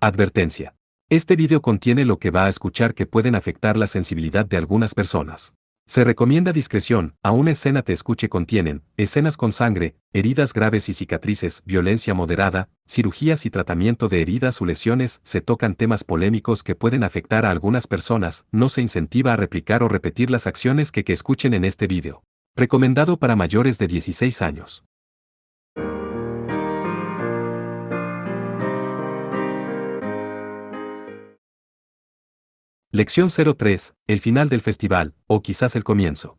Advertencia. Este video contiene lo que va a escuchar que pueden afectar la sensibilidad de algunas personas. Se recomienda discreción, a una escena te escuche contienen, escenas con sangre, heridas graves y cicatrices, violencia moderada, cirugías y tratamiento de heridas o lesiones, se tocan temas polémicos que pueden afectar a algunas personas, no se incentiva a replicar o repetir las acciones que escuchen en este video. Recomendado para mayores de 16 años. Lección 03, el final del festival, o quizás el comienzo.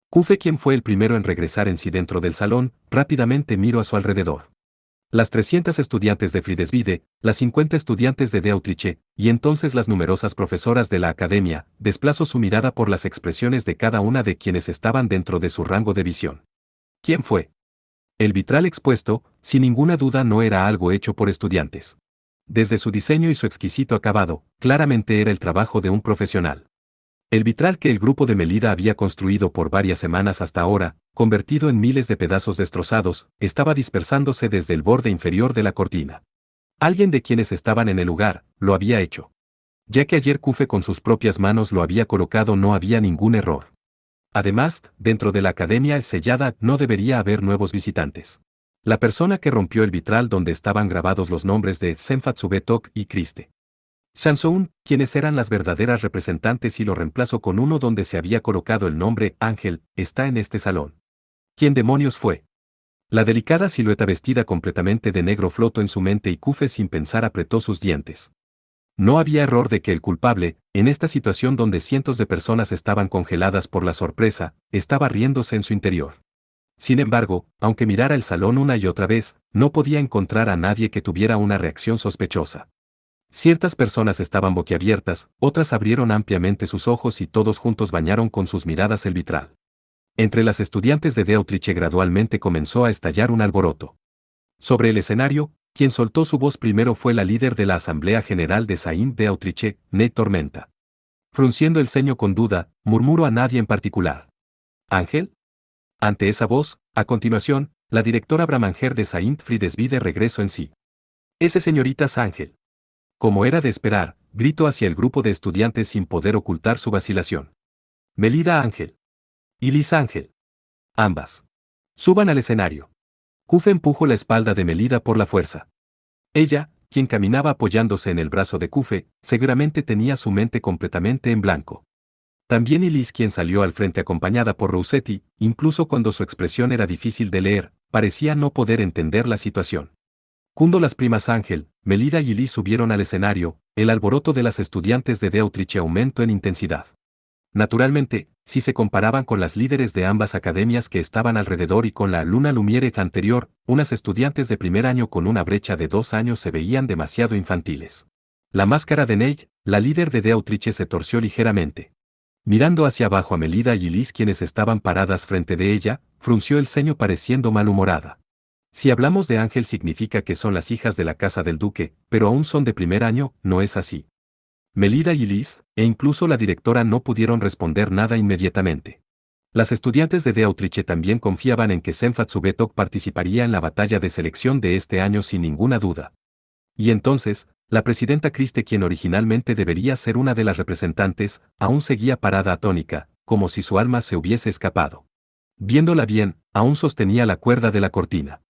Kufe, quien fue el primero en regresar en sí dentro del salón, rápidamente miró a su alrededor. Las 300 estudiantes de Friedeswide, las 50 estudiantes de Deutriche, y entonces las numerosas profesoras de la academia, desplazó su mirada por las expresiones de cada una de quienes estaban dentro de su rango de visión. ¿Quién fue? El vitral expuesto, sin ninguna duda no era algo hecho por estudiantes. Desde su diseño y su exquisito acabado, claramente era el trabajo de un profesional. El vitral que el grupo de Melida había construido por varias semanas hasta ahora, convertido en miles de pedazos destrozados, estaba dispersándose desde el borde inferior de la cortina. Alguien de quienes estaban en el lugar, lo había hecho. Ya que ayer Kufe con sus propias manos lo había colocado, no había ningún error. Además, dentro de la academia sellada no debería haber nuevos visitantes. La persona que rompió el vitral donde estaban grabados los nombres de Senfatsu Betok y Kriste Sansoun, quienes eran las verdaderas representantes, y lo reemplazó con uno donde se había colocado el nombre Ángel, está en este salón. ¿Quién demonios fue? La delicada silueta vestida completamente de negro flotó en su mente y Kufe sin pensar apretó sus dientes. No había error de que el culpable, en esta situación donde cientos de personas estaban congeladas por la sorpresa, estaba riéndose en su interior. Sin embargo, aunque mirara el salón una y otra vez, no podía encontrar a nadie que tuviera una reacción sospechosa. Ciertas personas estaban boquiabiertas, otras abrieron ampliamente sus ojos y todos juntos bañaron con sus miradas el vitral. Entre las estudiantes de Deutriche gradualmente comenzó a estallar un alboroto. Sobre el escenario, quien soltó su voz primero fue la líder de la Asamblea General de Saint Deutriche, Nate Tormenta. Frunciendo el ceño con duda, murmuró a nadie en particular. ¿Ángel? Ante esa voz, a continuación, la directora Bramanger de Saint Friedeswide regresó en sí. Ese señoritas Ángel. Como era de esperar, gritó hacia el grupo de estudiantes sin poder ocultar su vacilación. Melida Ángel. Y Liz Ángel. Ambas. Suban al escenario. Kufe empujó la espalda de Melida por la fuerza. Ella, quien caminaba apoyándose en el brazo de Kufe, seguramente tenía su mente completamente en blanco. También Liz, quien salió al frente acompañada por Rossetti, incluso cuando su expresión era difícil de leer, parecía no poder entender la situación. Cuando las primas Ángel, Melida y Liz subieron al escenario, el alboroto de las estudiantes de Deutriche aumentó en intensidad. Naturalmente, si se comparaban con las líderes de ambas academias que estaban alrededor y con la Luna Lumiere anterior, unas estudiantes de primer año con una brecha de 2 años se veían demasiado infantiles. La máscara de Nate, la líder de Deutriche, se torció ligeramente. Mirando hacia abajo a Melida y Liz, quienes estaban paradas frente de ella, frunció el ceño pareciendo malhumorada. Si hablamos de Ángel significa que son las hijas de la casa del duque, pero aún son de primer año, no es así. Melida y Liz, e incluso la directora, no pudieron responder nada inmediatamente. Las estudiantes de Deutriche también confiaban en que Senfatsu Betok participaría en la batalla de selección de este año sin ninguna duda. Y entonces, la presidenta Kriste, quien originalmente debería ser una de las representantes, aún seguía parada atónica, como si su alma se hubiese escapado. Viéndola bien, aún sostenía la cuerda de la cortina.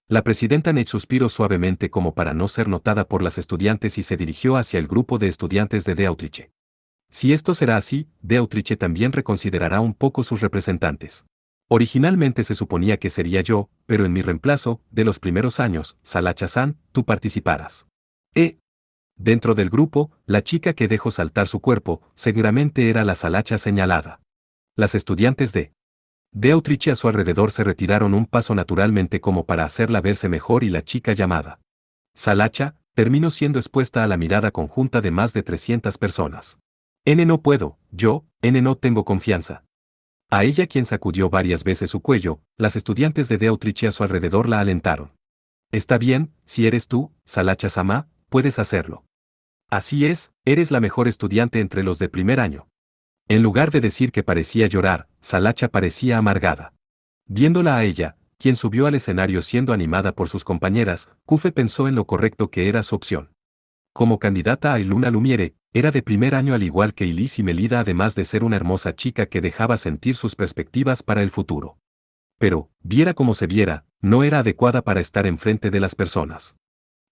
La presidenta Nate suspiró suavemente como para no ser notada por las estudiantes y se dirigió hacia el grupo de estudiantes de Deutriche. Si esto será así, Deutriche también reconsiderará un poco sus representantes. Originalmente se suponía que sería yo, pero en mi reemplazo, de los primeros años, Salacha-san, tú participarás. Dentro del grupo, la chica que dejó saltar su cuerpo, seguramente era la Salacha señalada. Las estudiantes de Deutriche a su alrededor se retiraron un paso naturalmente como para hacerla verse mejor y la chica llamada Salacha terminó siendo expuesta a la mirada conjunta de más de 300 personas. No puedo, yo, no tengo confianza. A ella, quien sacudió varias veces su cuello, las estudiantes de Deutriche a su alrededor la alentaron. Está bien, si eres tú, Salacha-sama, puedes hacerlo. Así es, eres la mejor estudiante entre los de primer año. En lugar de decir que parecía llorar, Salacha parecía amargada. Viéndola a ella, quien subió al escenario siendo animada por sus compañeras, Kufe pensó en lo correcto que era su opción. Como candidata a Luna Lumiere, era de primer año al igual que Elise y Melida, además de ser una hermosa chica que dejaba sentir sus perspectivas para el futuro. Pero, viera como se viera, no era adecuada para estar enfrente de las personas.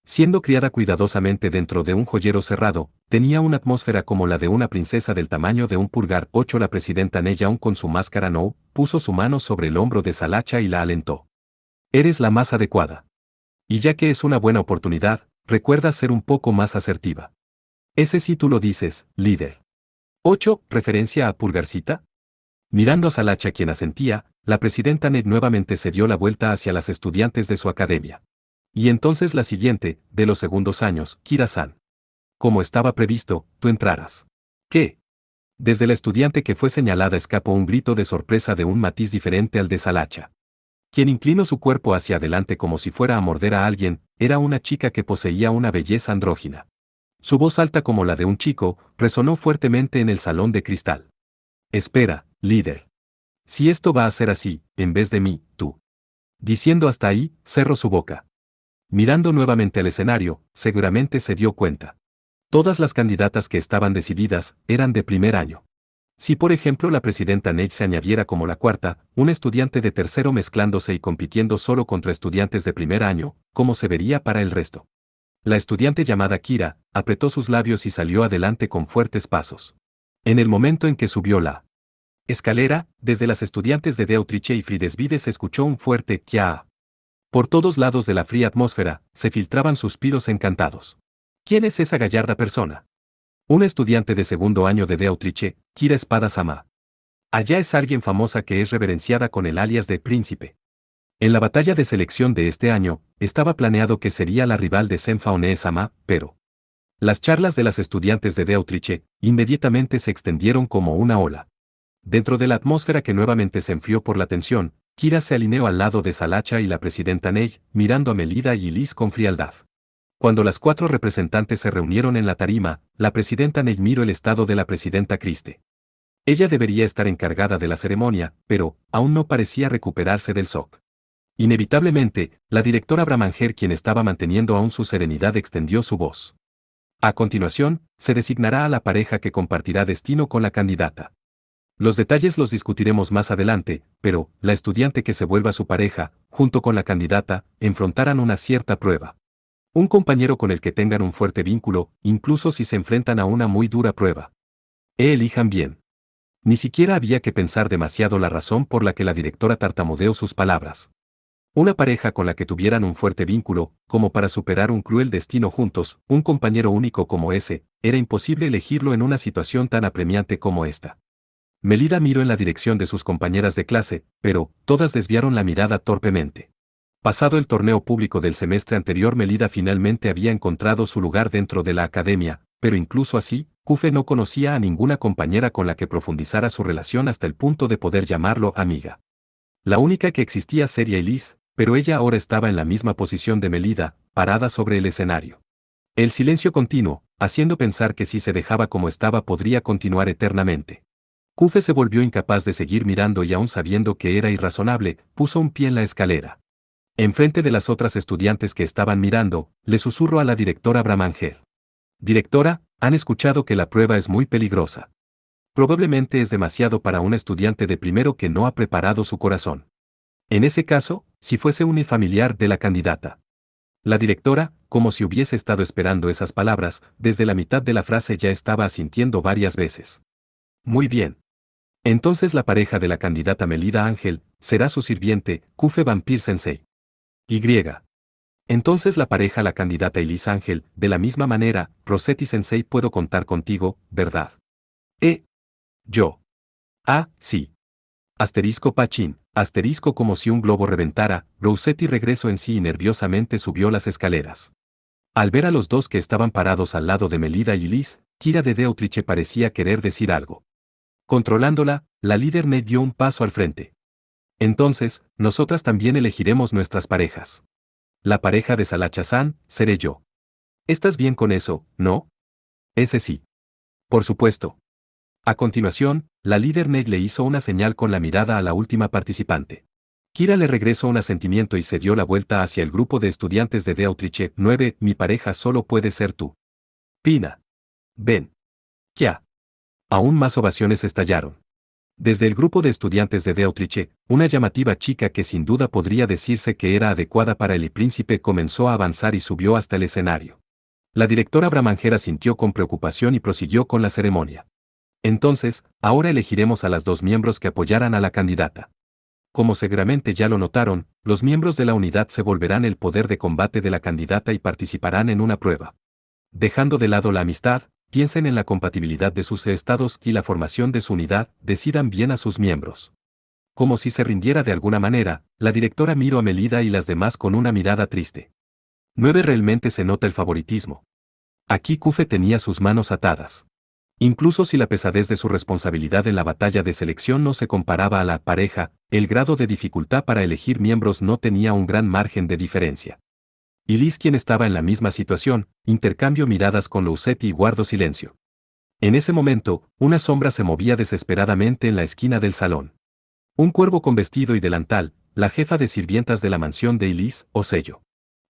Siendo criada cuidadosamente dentro de un joyero cerrado, tenía una atmósfera como la de una princesa del tamaño de un pulgar. 8. La presidenta Ney, aún con su máscara no, puso su mano sobre el hombro de Salacha y la alentó. Eres la más adecuada. Y ya que es una buena oportunidad, recuerda ser un poco más asertiva. Ese sí tú lo dices, líder. 8. ¿Referencia a Pulgarcita? Mirando a Salacha, quien asentía, la presidenta Ned nuevamente se dio la vuelta hacia las estudiantes de su academia. Y entonces la siguiente, de los segundos años, Kira-san. Como estaba previsto, tú entrarás. ¿Qué? Desde la estudiante que fue señalada escapó un grito de sorpresa de un matiz diferente al de Salacha. Quien inclinó su cuerpo hacia adelante como si fuera a morder a alguien, era una chica que poseía una belleza andrógina. Su voz alta como la de un chico, resonó fuertemente en el salón de cristal. Espera, líder. Si esto va a ser así, en vez de mí, tú. Diciendo hasta ahí, cerró su boca. Mirando nuevamente al escenario, seguramente se dio cuenta. Todas las candidatas que estaban decididas, eran de primer año. Si por ejemplo la presidenta Ney se añadiera como la cuarta, un estudiante de tercero mezclándose y compitiendo solo contra estudiantes de primer año, ¿cómo se vería para el resto? La estudiante llamada Kira, apretó sus labios y salió adelante con fuertes pasos. En el momento en que subió la escalera, desde las estudiantes de Deutriche y Fridesvide se escuchó un fuerte «kia». Por todos lados de la fría atmósfera, se filtraban suspiros encantados. ¿Quién es esa gallarda persona? Una estudiante de segundo año de Deutriche, Kira Espada-sama. Allá es alguien famosa que es reverenciada con el alias de Príncipe. En la batalla de selección de este año, estaba planeado que sería la rival de Senfa One-sama, pero las charlas de las estudiantes de Deutriche inmediatamente se extendieron como una ola. Dentro de la atmósfera que nuevamente se enfrió por la tensión, Kira se alineó al lado de Salacha y la presidenta Ney, mirando a Melida y Elise con frialdad. Cuando las 4 representantes se reunieron en la tarima, la presidenta Ney miró el estado de la presidenta Kriste. Ella debería estar encargada de la ceremonia, pero aún no parecía recuperarse del shock. Inevitablemente, la directora Bramanger, quien estaba manteniendo aún su serenidad, extendió su voz. A continuación, se designará a la pareja que compartirá destino con la candidata. Los detalles los discutiremos más adelante, pero, la estudiante que se vuelva su pareja, junto con la candidata, enfrentarán una cierta prueba. Un compañero con el que tengan un fuerte vínculo, incluso si se enfrentan a una muy dura prueba. Elijan bien. Ni siquiera había que pensar demasiado la razón por la que la directora tartamudeó sus palabras. Una pareja con la que tuvieran un fuerte vínculo, como para superar un cruel destino juntos, un compañero único como ese, era imposible elegirlo en una situación tan apremiante como esta. Melida miró en la dirección de sus compañeras de clase, pero, todas desviaron la mirada torpemente. Pasado el torneo público del semestre anterior, Melida finalmente había encontrado su lugar dentro de la academia, pero incluso así, Kufe no conocía a ninguna compañera con la que profundizara su relación hasta el punto de poder llamarlo amiga. La única que existía sería Elise, pero ella ahora estaba en la misma posición de Melida, parada sobre el escenario. El silencio continuo, haciendo pensar que si se dejaba como estaba podría continuar eternamente. Kufe se volvió incapaz de seguir mirando y aún sabiendo que era irrazonable, puso un pie en la escalera. Enfrente de las otras estudiantes que estaban mirando, le susurró a la directora Bramanger. Directora, han escuchado que la prueba es muy peligrosa. Probablemente es demasiado para un estudiante de primero que no ha preparado su corazón. En ese caso, si fuese un familiar de la candidata. La directora, como si hubiese estado esperando esas palabras, desde la mitad de la frase ya estaba asintiendo varias veces. Muy bien. Entonces la pareja de la candidata Melida Ángel, será su sirviente, Kufe Vampir Sensei. Y. Entonces la pareja la candidata Elise Ángel, de la misma manera, Rossetti Sensei, puedo contar contigo, ¿verdad? Yo. Ah, sí. Asterisco Pachín, asterisco como si un globo reventara, Rossetti regresó en sí y nerviosamente subió las escaleras. Al ver a los dos que estaban parados al lado de Melida y Elise, Kira de Deutriche parecía querer decir algo. Controlándola, la líder Ned dio un paso al frente. Entonces, nosotras también elegiremos nuestras parejas. La pareja de Salacha-san, seré yo. ¿Estás bien con eso, no? Ese sí. Por supuesto. A continuación, la líder Ned le hizo una señal con la mirada a la última participante. Kira le regresó un asentimiento y se dio la vuelta hacia el grupo de estudiantes de Deutriche. 9. Mi pareja solo puede ser tú. Pina. Ven. Ya. Aún más ovaciones estallaron. Desde el grupo de estudiantes de Deutriche, una llamativa chica que sin duda podría decirse que era adecuada para el príncipe comenzó a avanzar y subió hasta el escenario. La directora Bramangera sintió con preocupación y prosiguió con la ceremonia. Entonces, ahora elegiremos a las dos miembros que apoyaran a la candidata. Como seguramente ya lo notaron, los miembros de la unidad se volverán el poder de combate de la candidata y participarán en una prueba. Dejando de lado la amistad, piensen en la compatibilidad de sus estados y la formación de su unidad, decidan bien a sus miembros. Como si se rindiera de alguna manera, la directora miró a Melida y las demás con una mirada triste. 9 Realmente se nota el favoritismo. Aquí Kufe tenía sus manos atadas. Incluso si la pesadez de su responsabilidad en la batalla de selección no se comparaba a la pareja, el grado de dificultad para elegir miembros no tenía un gran margen de diferencia. Y Liz, quien estaba en la misma situación, intercambió miradas con Lousetti y guardó silencio. En ese momento, una sombra se movía desesperadamente en la esquina del salón. Un cuervo con vestido y delantal, la jefa de sirvientas de la mansión de Elise, Osello.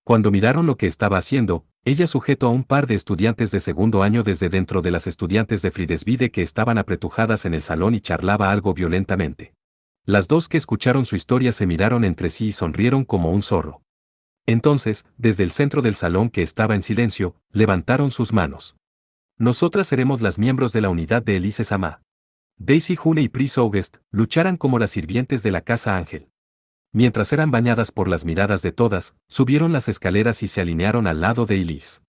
Cuando miraron lo que estaba haciendo, ella sujetó a un par de estudiantes de segundo año desde dentro de las estudiantes de Fridesvide que estaban apretujadas en el salón y charlaba algo violentamente. Las dos que escucharon su historia se miraron entre sí y sonrieron como un zorro. Entonces, desde el centro del salón que estaba en silencio, levantaron sus manos. Nosotras seremos las miembros de la unidad de Elise Sama. Daisy June y Pris August lucharan como las sirvientes de la Casa Ángel. Mientras eran bañadas por las miradas de todas, subieron las escaleras y se alinearon al lado de Elise.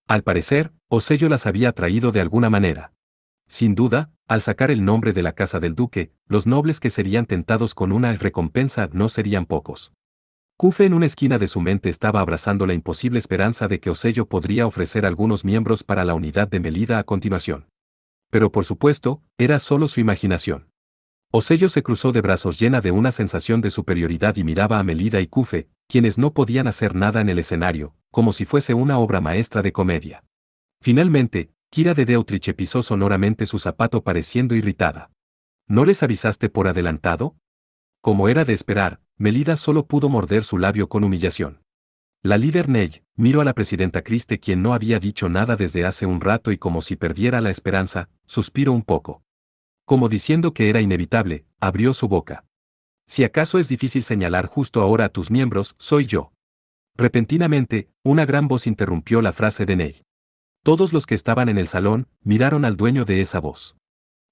Al parecer, Osello las había atraído de alguna manera. Sin duda, al sacar el nombre de la casa del duque, los nobles que serían tentados con una recompensa no serían pocos. Kufe en una esquina de su mente estaba abrazando la imposible esperanza de que Osello podría ofrecer algunos miembros para la unidad de Melida a continuación. Pero por supuesto, era solo su imaginación. Osello se cruzó de brazos llena de una sensación de superioridad y miraba a Melida y Kufe, quienes no podían hacer nada en el escenario, como si fuese una obra maestra de comedia. Finalmente, Kira de Deutriche pisó sonoramente su zapato pareciendo irritada. ¿No les avisaste por adelantado? Como era de esperar, Melida solo pudo morder su labio con humillación. La líder Ney miró a la presidenta Christe, quien no había dicho nada desde hace un rato, y como si perdiera la esperanza, suspiró un poco. Como diciendo que era inevitable, abrió su boca. Si acaso es difícil señalar justo ahora a tus miembros, soy yo. Repentinamente, una gran voz interrumpió la frase de Ney. Todos los que estaban en el salón miraron al dueño de esa voz.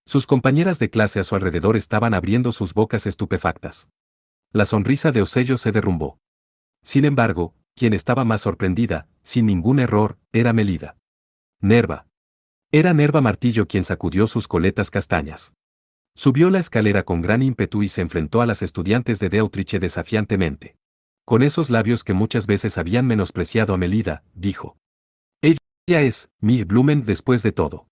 Sus compañeras de clase a su alrededor estaban abriendo sus bocas estupefactas. La sonrisa de Osello se derrumbó. Sin embargo, quien estaba más sorprendida, sin ningún error, era Melida. Nerva. Era Nerva Martillo quien sacudió sus coletas castañas. Subió la escalera con gran ímpetu y se enfrentó a las estudiantes de Deutriche desafiantemente. Con esos labios que muchas veces habían menospreciado a Melida, dijo. Ella es, mi Blumen después de todo.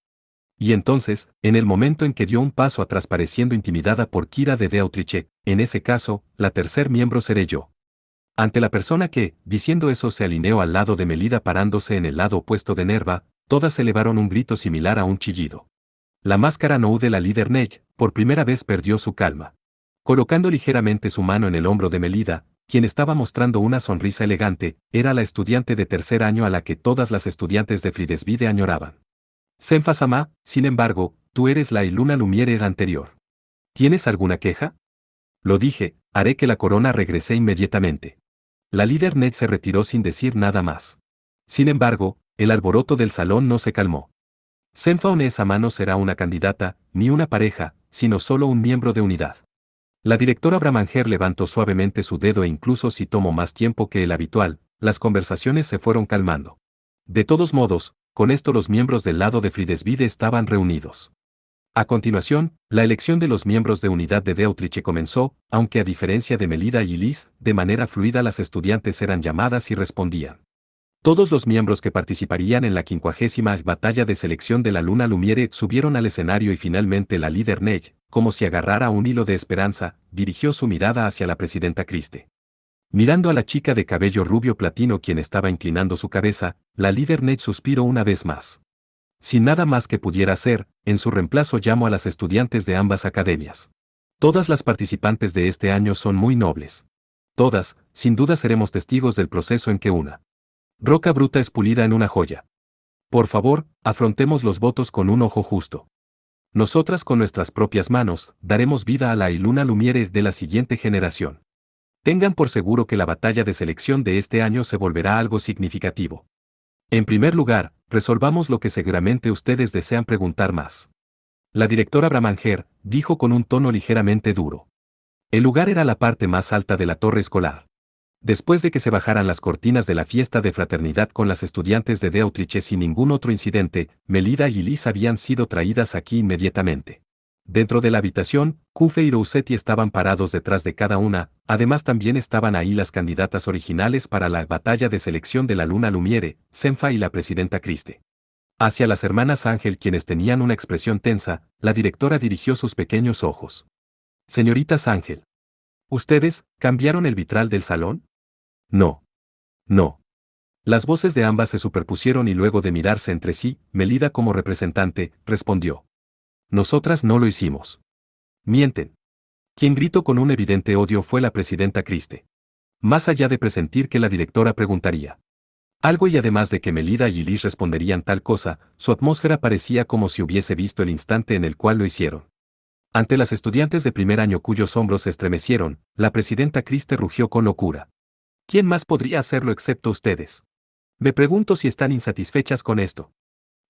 Y entonces, en el momento en que dio un paso atrás pareciendo intimidada por Kira de Deutriche, en ese caso, la tercer miembro seré yo. Ante la persona que, diciendo eso, se alineó al lado de Melida parándose en el lado opuesto de Nerva, todas elevaron un grito similar a un chillido. La máscara Nou de la líder Ney, por primera vez perdió su calma. Colocando ligeramente su mano en el hombro de Melida, quien estaba mostrando una sonrisa elegante, era la estudiante de tercer año a la que todas las estudiantes de Fridesvide añoraban. Senfa Sama, sin embargo, tú eres la Luna Lumiere anterior. ¿Tienes alguna queja? Lo dije, haré que la corona regrese inmediatamente. La líder Ned se retiró sin decir nada más. Sin embargo, el alboroto del salón no se calmó. Senfa Sama no será una candidata, ni una pareja, sino solo un miembro de unidad. La directora Bramanger levantó suavemente su dedo e incluso si tomó más tiempo que el habitual, las conversaciones se fueron calmando. De todos modos, con esto los miembros del lado de Fridesvide estaban reunidos. A continuación, la elección de los miembros de unidad de Deutriche comenzó, aunque a diferencia de Melida y Liz, de manera fluida las estudiantes eran llamadas y respondían. Todos los miembros que participarían en la 50ª batalla de selección de la Luna Lumiere subieron al escenario y finalmente la líder Ney, como si agarrara un hilo de esperanza, dirigió su mirada hacia la presidenta Christe. Mirando a la chica de cabello rubio platino quien estaba inclinando su cabeza, la líder Ney suspiró una vez más. Sin nada más que pudiera hacer, en su reemplazo llamo a las estudiantes de ambas academias. Todas las participantes de este año son muy nobles. Todas, sin duda seremos testigos del proceso en que una roca bruta es pulida en una joya. Por favor, afrontemos los votos con un ojo justo. Nosotras con nuestras propias manos, daremos vida a la Luna Lumiere de la siguiente generación. Tengan por seguro que la batalla de selección de este año se volverá algo significativo. En primer lugar, resolvamos lo que seguramente ustedes desean preguntar más. La directora Bramanger dijo con un tono ligeramente duro. El lugar era la parte más alta de la torre escolar. Después de que se bajaran las cortinas de la fiesta de fraternidad con las estudiantes de Deutriche sin ningún otro incidente, Melida y Liz habían sido traídas aquí inmediatamente. Dentro de la habitación, Kufe y Rousetti estaban parados detrás de cada una, además también estaban ahí las candidatas originales para la batalla de selección de la Luna Lumiere, Senfa y la presidenta Christe. Hacia las hermanas Ángel, quienes tenían una expresión tensa, la directora dirigió sus pequeños ojos. Señoritas Ángel. ¿Ustedes cambiaron el vitral del salón? No. No. Las voces de ambas se superpusieron y luego de mirarse entre sí, Melida como representante, respondió. Nosotras no lo hicimos. Mienten. Quien gritó con un evidente odio fue la presidenta Christe. Más allá de presentir que la directora preguntaría algo y además de que Melida y Liz responderían tal cosa, su atmósfera parecía como si hubiese visto el instante en el cual lo hicieron. Ante las estudiantes de primer año cuyos hombros se estremecieron, la presidenta Christe rugió con locura. ¿Quién más podría hacerlo excepto ustedes? Me pregunto si están insatisfechas con esto.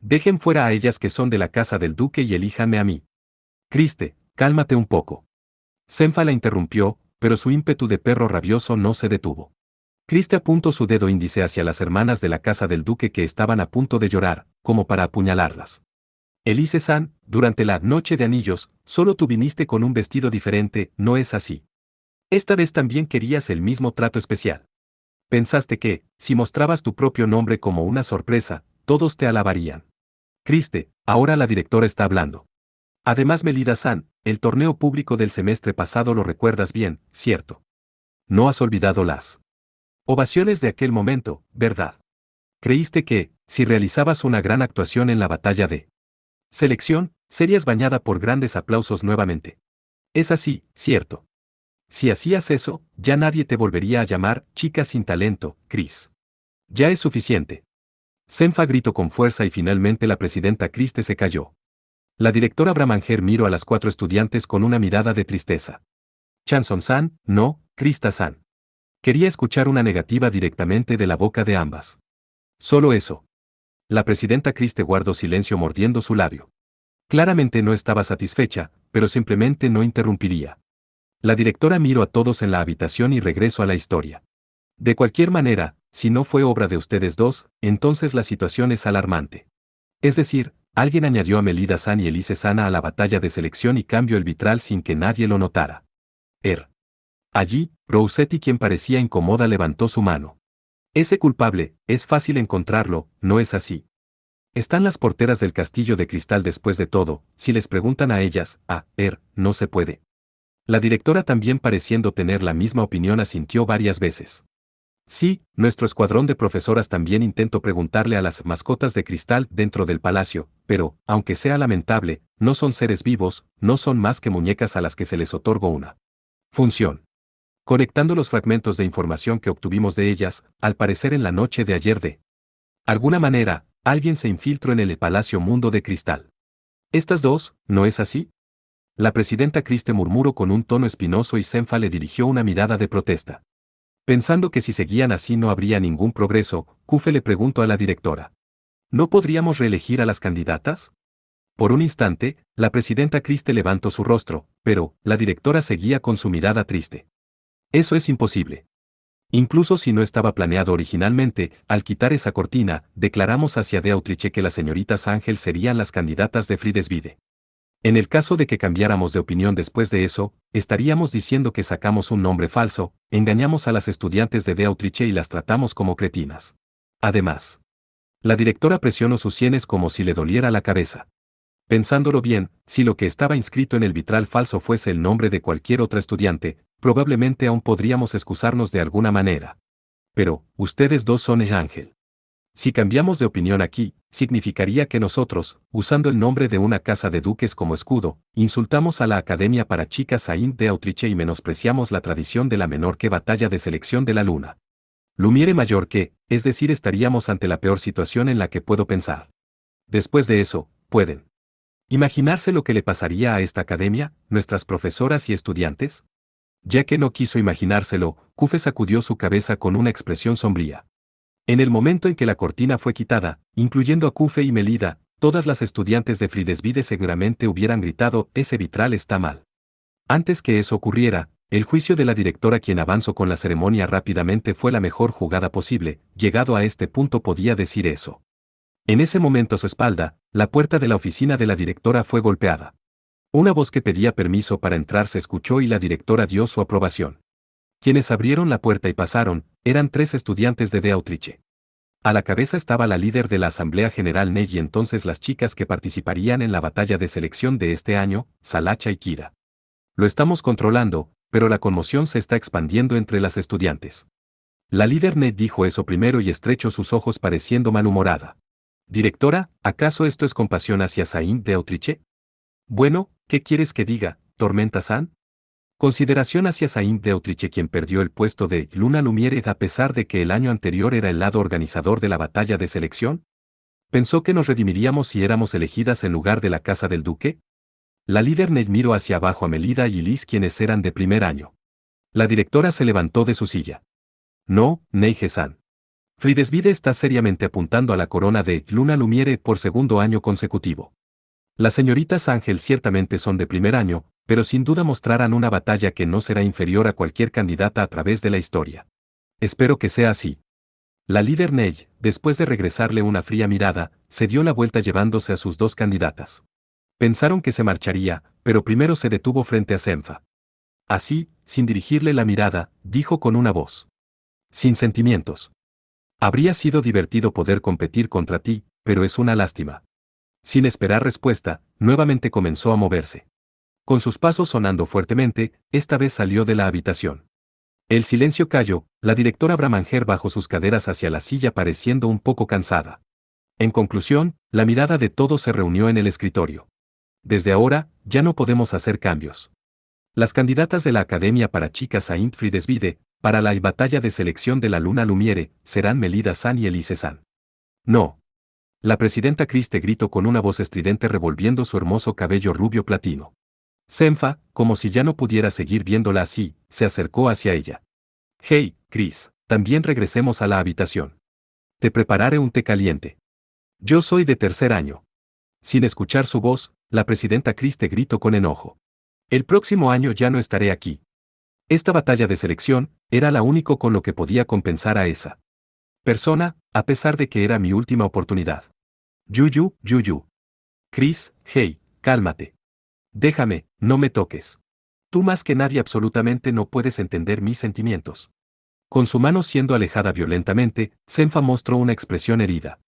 Dejen fuera a ellas que son de la casa del duque y elíjanme a mí. Christe, cálmate un poco. Senfa la interrumpió, pero su ímpetu de perro rabioso no se detuvo. Christe apuntó su dedo índice hacia las hermanas de la casa del duque que estaban a punto de llorar, como para apuñalarlas. Elise-san, durante la noche de anillos, solo tú viniste con un vestido diferente, ¿no es así? Esta vez también querías el mismo trato especial. Pensaste que, si mostrabas tu propio nombre como una sorpresa, todos te alabarían. Christe, ahora la directora está hablando. Además, Melida-san, el torneo público del semestre pasado lo recuerdas bien, ¿cierto? No has olvidado las ovaciones de aquel momento, ¿verdad? Creíste que, si realizabas una gran actuación en la batalla de selección, serías bañada por grandes aplausos nuevamente. Es así, ¿cierto? Si hacías eso, ya nadie te volvería a llamar chica sin talento, Chris. Ya es suficiente. Senfa gritó con fuerza y finalmente la presidenta Christe se calló. La directora Bramanger miró a las 4 estudiantes con una mirada de tristeza. Chanson-san, no, Krista-san. Quería escuchar una negativa directamente de la boca de ambas. Solo eso. La presidenta Christe guardó silencio mordiendo su labio. Claramente no estaba satisfecha, pero simplemente no interrumpiría. La directora miró a todos en la habitación y regresó a la historia. De cualquier manera, si no fue obra de ustedes dos, entonces la situación es alarmante. Es decir, alguien añadió a Melida-san y Elise-san a la batalla de selección y cambió el vitral sin que nadie lo notara. Allí, Rousetti, quien parecía incómoda, levantó su mano. Ese culpable, es fácil encontrarlo, ¿no es así? Están las porteras del castillo de cristal después de todo, si les preguntan a ellas, no se puede. La directora, también pareciendo tener la misma opinión, asintió varias veces. Sí, nuestro escuadrón de profesoras también intentó preguntarle a las mascotas de cristal dentro del palacio, pero, aunque sea lamentable, no son seres vivos, no son más que muñecas a las que se les otorgó una función. Conectando los fragmentos de información que obtuvimos de ellas, al parecer en la noche de ayer de alguna manera, alguien se infiltró en el Palacio Mundo de Cristal. Estas dos, ¿no es así? La presidenta Christe murmuró con un tono espinoso y Senfa le dirigió una mirada de protesta. Pensando que si seguían así no habría ningún progreso, Kufe le preguntó a la directora. ¿No podríamos reelegir a las candidatas? Por un instante, la presidenta Christe levantó su rostro, pero la directora seguía con su mirada triste. Eso es imposible. Incluso si no estaba planeado originalmente, al quitar esa cortina, declaramos hacia Deutriche que las señoritas Ángel serían las candidatas de Fridesvide. En el caso de que cambiáramos de opinión después de eso, estaríamos diciendo que sacamos un nombre falso, engañamos a las estudiantes de Deutriche y las tratamos como cretinas. Además, la directora presionó sus sienes como si le doliera la cabeza. Pensándolo bien, si lo que estaba inscrito en el vitral falso fuese el nombre de cualquier otra estudiante, probablemente aún podríamos excusarnos de alguna manera. Pero, ustedes dos son el Ángel. Si cambiamos de opinión aquí, significaría que nosotros, usando el nombre de una casa de duques como escudo, insultamos a la Academia para Chicas Saint de Autriche y menospreciamos la tradición de la menor que batalla de selección de la luna Lumiere mayor que, es decir, estaríamos ante la peor situación en la que puedo pensar. Después de eso, ¿pueden imaginarse lo que le pasaría a esta academia, nuestras profesoras y estudiantes? Ya que no quiso imaginárselo, Kufe sacudió su cabeza con una expresión sombría. En el momento en que la cortina fue quitada, incluyendo a Kufe y Melida, todas las estudiantes de Fridesvide seguramente hubieran gritado: ese vitral está mal. Antes que eso ocurriera, el juicio de la directora, quien avanzó con la ceremonia rápidamente, fue la mejor jugada posible. Llegado a este punto podía decir eso. En ese momento a su espalda, la puerta de la oficina de la directora fue golpeada. Una voz que pedía permiso para entrar se escuchó y la directora dio su aprobación. Quienes abrieron la puerta y pasaron, eran 3 estudiantes de Autriche. A la cabeza estaba la líder de la Asamblea General Ney y entonces las chicas que participarían en la batalla de selección de este año, Salacha y Kira. Lo estamos controlando, pero la conmoción se está expandiendo entre las estudiantes. La líder Ney dijo eso primero y estrechó sus ojos pareciendo malhumorada. Directora, ¿acaso esto es compasión hacia Saint de Autriche? Bueno, ¿qué quieres que diga, Tormenta-san? Consideración hacia Saint de Autriche, quien perdió el puesto de Luna Lumiere a pesar de que el año anterior era el lado organizador de la batalla de selección. ¿Pensó que nos redimiríamos si éramos elegidas en lugar de la casa del duque? La líder Ney miró hacia abajo a Melida y Liz, quienes eran de primer año. La directora se levantó de su silla. No, Neige-san. Fridesvide está seriamente apuntando a la corona de Luna Lumiere por segundo año consecutivo. Las señoritas Ángel ciertamente son de primer año, pero sin duda mostrarán una batalla que no será inferior a cualquier candidata a través de la historia. Espero que sea así. La líder Ney, después de regresarle una fría mirada, se dio la vuelta llevándose a sus 2 candidatas. Pensaron que se marcharía, pero primero se detuvo frente a Senfa. Así, sin dirigirle la mirada, dijo con una voz sin sentimientos: habría sido divertido poder competir contra ti, pero es una lástima. Sin esperar respuesta, nuevamente comenzó a moverse. Con sus pasos sonando fuertemente, esta vez salió de la habitación. El silencio cayó, la directora Bramanger bajó sus caderas hacia la silla pareciendo un poco cansada. En conclusión, la mirada de todos se reunió en el escritorio. Desde ahora, ya no podemos hacer cambios. Las candidatas de la Academia para Chicas Saint Fridesvide, para la batalla de selección de la Luna Lumiere, serán Melida-san y Elise-san. No. La presidenta Kriste gritó con una voz estridente revolviendo su hermoso cabello rubio platino. Senfa, como si ya no pudiera seguir viéndola así, se acercó hacia ella. Hey, Chris, también regresemos a la habitación. Te prepararé un té caliente. Yo soy de tercer año. Sin escuchar su voz, la presidenta Kriste gritó con enojo. El próximo año ya no estaré aquí. Esta batalla de selección era la única con lo que podía compensar a esa persona, a pesar de que era mi última oportunidad. Yuyu. Chris, hey, cálmate. Déjame, no me toques. Tú más que nadie absolutamente no puedes entender mis sentimientos. Con su mano siendo alejada violentamente, Senfa mostró una expresión herida.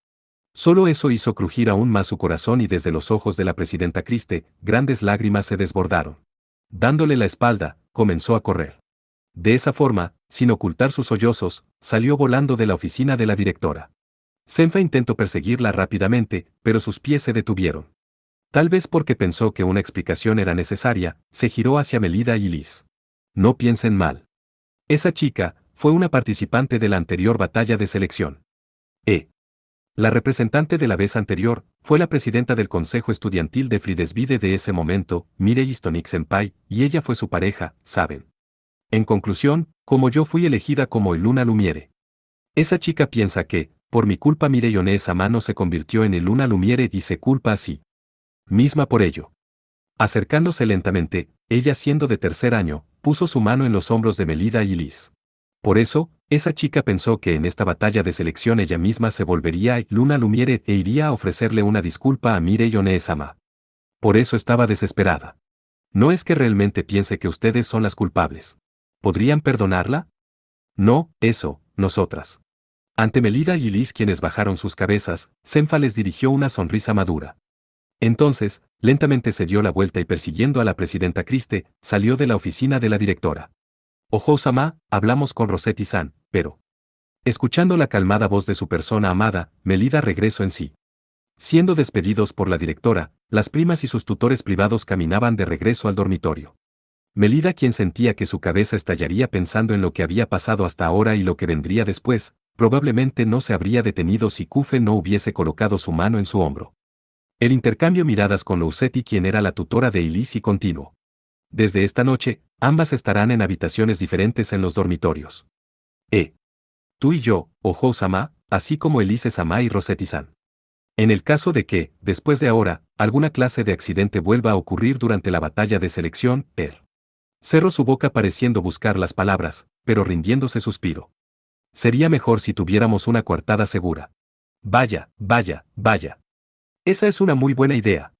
Solo eso hizo crujir aún más su corazón y desde los ojos de la presidenta Kriste, grandes lágrimas se desbordaron. Dándole la espalda, comenzó a correr. De esa forma, sin ocultar sus sollozos, salió volando de la oficina de la directora. Senfa intentó perseguirla rápidamente, pero sus pies se detuvieron. Tal vez porque pensó que una explicación era necesaria, se giró hacia Melida y Liz. No piensen mal. Esa chica fue una participante de la anterior batalla de selección. La representante de la vez anterior fue la presidenta del consejo estudiantil de Fridesvide de ese momento, Mirei Stonik-senpai, y ella fue su pareja, ¿saben? En conclusión, como yo fui elegida como el Luna Lumiere. Esa chica piensa que, por mi culpa Mirei One-sama no se convirtió en el Luna Lumiere y se culpa a sí misma por ello. Acercándose lentamente, ella siendo de tercer año, puso su mano en los hombros de Melida y Liz. Por eso, esa chica pensó que en esta batalla de selección ella misma se volvería Luna Lumiere e iría a ofrecerle una disculpa a Mirei One-sama. Por eso estaba desesperada. No es que realmente piense que ustedes son las culpables. ¿Podrían perdonarla? No, eso, nosotras. Ante Melida y Liz, quienes bajaron sus cabezas, Senfa les dirigió una sonrisa madura. Entonces, lentamente se dio la vuelta y persiguiendo a la presidenta Kriste, salió de la oficina de la directora. Ojo-sama, hablamos con Rossetti-san, pero... Escuchando la calmada voz de su persona amada, Melida regresó en sí. Siendo despedidos por la directora, las primas y sus tutores privados caminaban de regreso al dormitorio. Melida, quien sentía que su cabeza estallaría pensando en lo que había pasado hasta ahora y lo que vendría después, probablemente no se habría detenido si Kufe no hubiese colocado su mano en su hombro. El intercambio miradas con Lousetti, quien era la tutora de Elise, y continuó. Desde esta noche, ambas estarán en habitaciones diferentes en los dormitorios. Tú y yo, Ojo-sama, así como Elise-sama y Rossetti-san. En el caso de que, después de ahora, alguna clase de accidente vuelva a ocurrir durante la batalla de selección, cerró su boca pareciendo buscar las palabras, pero rindiéndose suspiro. Sería mejor si tuviéramos una coartada segura. Vaya, vaya, vaya. Esa es una muy buena idea.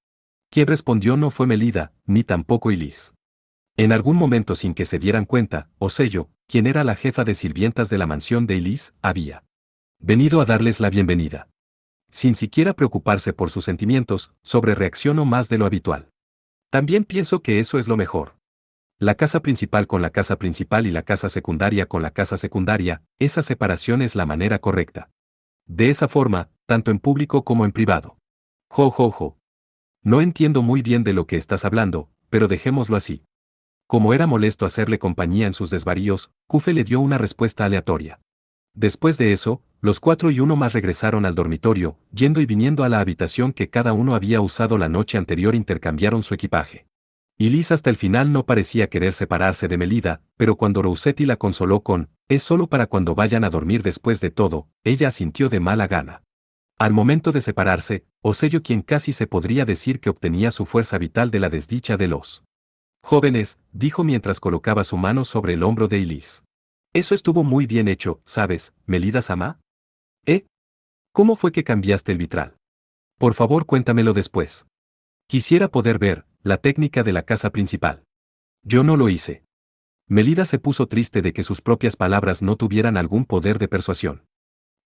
Quien respondió no fue Melida, ni tampoco Elise. En algún momento, sin que se dieran cuenta, Osello, quien era la jefa de sirvientas de la mansión de Elise, había venido a darles la bienvenida. Sin siquiera preocuparse por sus sentimientos, reaccionó más de lo habitual. También pienso que eso es lo mejor. La casa principal con la casa principal y la casa secundaria con la casa secundaria, esa separación es la manera correcta. De esa forma, tanto en público como en privado. Jo. No entiendo muy bien de lo que estás hablando, pero dejémoslo así. Como era molesto hacerle compañía en sus desvaríos, Kufe le dio una respuesta aleatoria. Después de eso, los 4 y uno más regresaron al dormitorio, yendo y viniendo a la habitación que cada uno había usado la noche anterior. Intercambiaron su equipaje. Elise hasta el final no parecía querer separarse de Melida, pero cuando Rousetti la consoló con, es solo para cuando vayan a dormir después de todo, ella asintió de mala gana. Al momento de separarse, Osello, quien casi se podría decir que obtenía su fuerza vital de la desdicha de los jóvenes, dijo mientras colocaba su mano sobre el hombro de Elise. Eso estuvo muy bien hecho, ¿sabes, Melida-sama? ¿Cómo fue que cambiaste el vitral? Por favor, cuéntamelo después. Quisiera poder ver la técnica de la casa principal. Yo no lo hice. Melida se puso triste de que sus propias palabras no tuvieran algún poder de persuasión.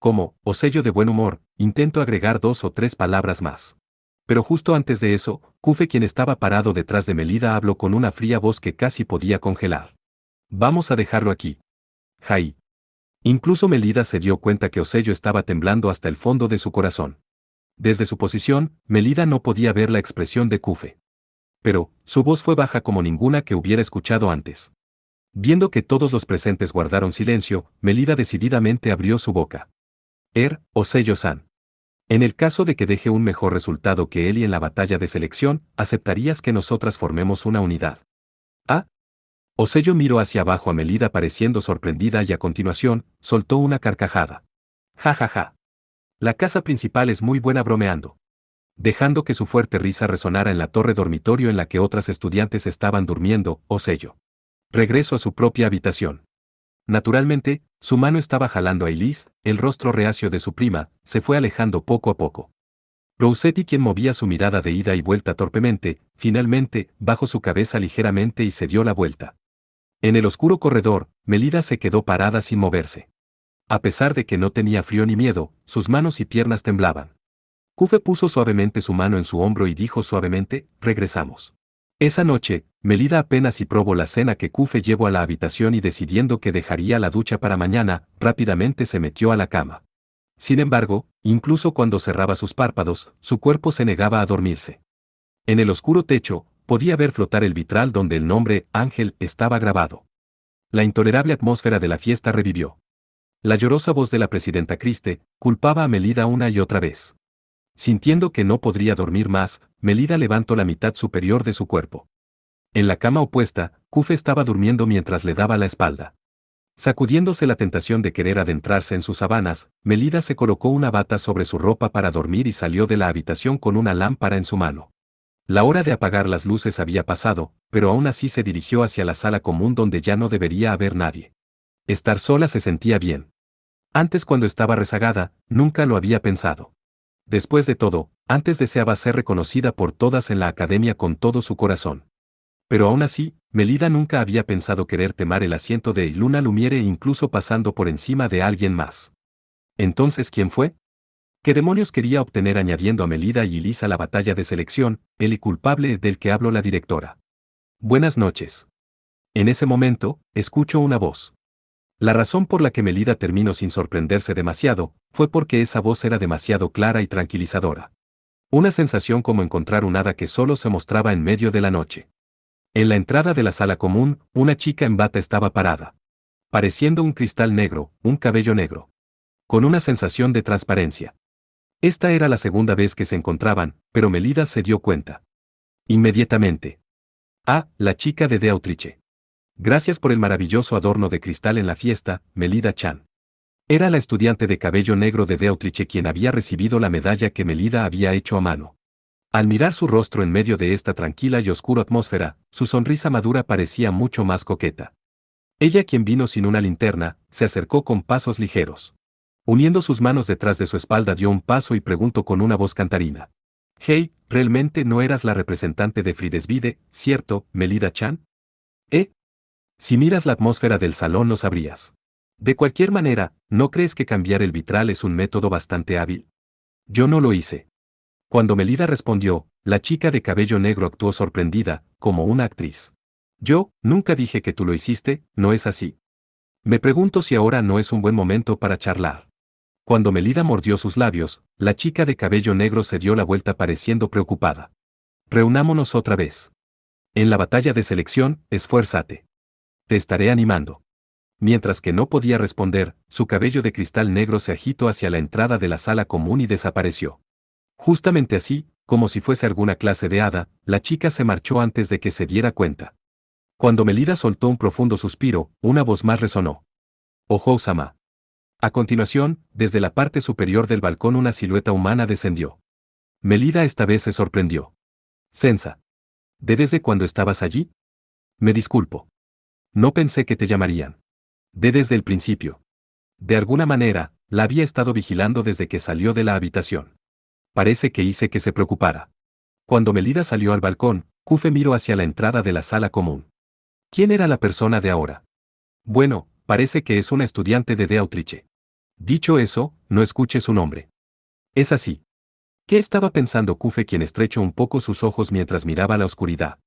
Como, Osello de buen humor, intento agregar 2 o 3 palabras más. Pero justo antes de eso, Kufe, quien estaba parado detrás de Melida, habló con una fría voz que casi podía congelar. Vamos a dejarlo aquí. Jai. Incluso Melida se dio cuenta que Osello estaba temblando hasta el fondo de su corazón. Desde su posición, Melida no podía ver la expresión de Kufe. Pero, su voz fue baja como ninguna que hubiera escuchado antes. Viendo que todos los presentes guardaron silencio, Melida decididamente abrió su boca. Osello-san. En el caso de que deje un mejor resultado que Eli en la batalla de selección, ¿aceptarías que nosotras formemos una unidad? Osello miró hacia abajo a Melida pareciendo sorprendida y a continuación, soltó una carcajada. Ja. La casa principal es muy buena bromeando. Dejando que su fuerte risa resonara en la torre dormitorio en la que otras estudiantes estaban durmiendo, Osello regresó a su propia habitación. Naturalmente, su mano estaba jalando a Elise, el rostro reacio de su prima, se fue alejando poco a poco. Rousetti, quien movía su mirada de ida y vuelta torpemente, finalmente, bajó su cabeza ligeramente y se dio la vuelta. En el oscuro corredor, Melida se quedó parada sin moverse. A pesar de que no tenía frío ni miedo, sus manos y piernas temblaban. Kufe puso suavemente su mano en su hombro y dijo suavemente, regresamos. Esa noche, Melida apenas si probó la cena que Kufe llevó a la habitación y decidiendo que dejaría la ducha para mañana, rápidamente se metió a la cama. Sin embargo, incluso cuando cerraba sus párpados, su cuerpo se negaba a dormirse. En el oscuro techo, podía ver flotar el vitral donde el nombre Ángel estaba grabado. La intolerable atmósfera de la fiesta revivió. La llorosa voz de la presidenta Christe culpaba a Melida una y otra vez. Sintiendo que no podría dormir más, Melida levantó la mitad superior de su cuerpo. En la cama opuesta, Kufe estaba durmiendo mientras le daba la espalda. Sacudiéndose la tentación de querer adentrarse en sus sábanas, Melida se colocó una bata sobre su ropa para dormir y salió de la habitación con una lámpara en su mano. La hora de apagar las luces había pasado, pero aún así se dirigió hacia la sala común donde ya no debería haber nadie. Estar sola se sentía bien. Antes, cuando estaba rezagada, nunca lo había pensado. Después de todo, antes deseaba ser reconocida por todas en la academia con todo su corazón. Pero aún así, Melida nunca había pensado querer tomar el asiento de Luna Lumiere incluso pasando por encima de alguien más. Entonces, ¿quién fue? ¿Qué demonios quería obtener añadiendo a Melida y Elise a la batalla de selección, el culpable del que habló la directora? Buenas noches. En ese momento, escucho una voz. La razón por la que Melida terminó sin sorprenderse demasiado, fue porque esa voz era demasiado clara y tranquilizadora. Una sensación como encontrar un hada que solo se mostraba en medio de la noche. En la entrada de la sala común, una chica en bata estaba parada. Pareciendo un cristal negro, un cabello negro. Con una sensación de transparencia. Esta era la segunda vez que se encontraban, pero Melida se dio cuenta. Inmediatamente. Ah, la chica de Autriche. Gracias por el maravilloso adorno de cristal en la fiesta, Melida Chan. Era la estudiante de cabello negro de Autriche quien había recibido la medalla que Melida había hecho a mano. Al mirar su rostro en medio de esta tranquila y oscura atmósfera, su sonrisa madura parecía mucho más coqueta. Ella, quien vino sin una linterna, se acercó con pasos ligeros. Uniendo sus manos detrás de su espalda dio un paso y preguntó con una voz cantarina. Hey, ¿realmente no eras la representante de Fridesvide, cierto, Melida Chan? ¿Eh? Si miras la atmósfera del salón lo sabrías. De cualquier manera, ¿no crees que cambiar el vitral es un método bastante hábil? Yo no lo hice. Cuando Melida respondió, la chica de cabello negro actuó sorprendida, como una actriz. Yo, nunca dije que tú lo hiciste, ¿no es así? Me pregunto si ahora no es un buen momento para charlar. Cuando Melida mordió sus labios, la chica de cabello negro se dio la vuelta pareciendo preocupada. Reunámonos otra vez. En la batalla de selección, esfuérzate. Te estaré animando. Mientras que no podía responder, su cabello de cristal negro se agitó hacia la entrada de la sala común y desapareció. Justamente así, como si fuese alguna clase de hada, la chica se marchó antes de que se diera cuenta. Cuando Melida soltó un profundo suspiro, una voz más resonó. Ohou-sama. A continuación, desde la parte superior del balcón una silueta humana descendió. Melida esta vez se sorprendió. Sensa. ¿Desde cuándo estabas allí? Me disculpo. No pensé que te llamarían. Desde el principio. De alguna manera, la había estado vigilando desde que salió de la habitación. Parece que hice que se preocupara. Cuando Melida salió al balcón, Kufe miró hacia la entrada de la sala común. ¿Quién era la persona de ahora? Bueno, parece que es una estudiante de Autriche. Dicho eso, no escuché su nombre. Es así. ¿Qué estaba pensando Kufe, quien estrechó un poco sus ojos mientras miraba la oscuridad?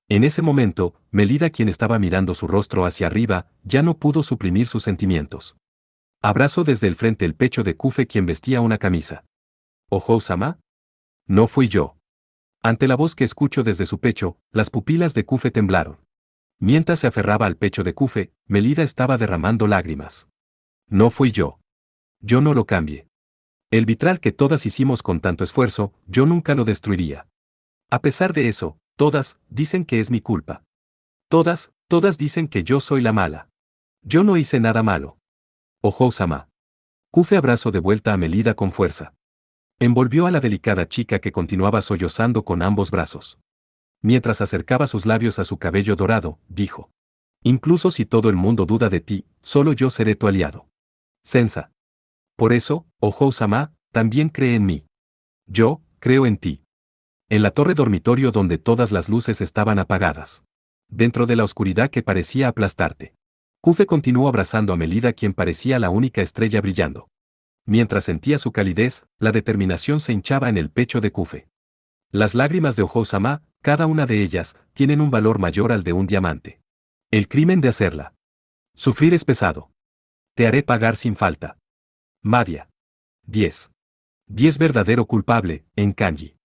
En ese momento, Melida, quien estaba mirando su rostro hacia arriba, ya no pudo suprimir sus sentimientos. Abrazó desde el frente el pecho de Kufe, quien vestía una camisa. ¿Ohou-sama? No fui yo. Ante la voz que escucho desde su pecho, las pupilas de Kufe temblaron. Mientras se aferraba al pecho de Kufe, Melida estaba derramando lágrimas. No fui yo. Yo no lo cambié. El vitral que todas hicimos con tanto esfuerzo, yo nunca lo destruiría. A pesar de eso, todas dicen que es mi culpa. Todas dicen que yo soy la mala. Yo no hice nada malo. Ohou-sama. Kufe abrazó de vuelta a Melida con fuerza. Envolvió a la delicada chica que continuaba sollozando con ambos brazos. Mientras acercaba sus labios a su cabello dorado, dijo. Incluso si todo el mundo duda de ti, solo yo seré tu aliado. Sensa. Por eso, Ohou-sama, también cree en mí. Yo, creo en ti. En la torre dormitorio donde todas las luces estaban apagadas. Dentro de la oscuridad que parecía aplastarte. Kufe continuó abrazando a Melida, quien parecía la única estrella brillando. Mientras sentía su calidez, la determinación se hinchaba en el pecho de Kufe. Las lágrimas de Ohou-sama, cada una de ellas, tienen un valor mayor al de un diamante. El crimen de hacerla. Sufrir es pesado. Te haré pagar sin falta. Madia. 10. 10 verdadero culpable, en kanji.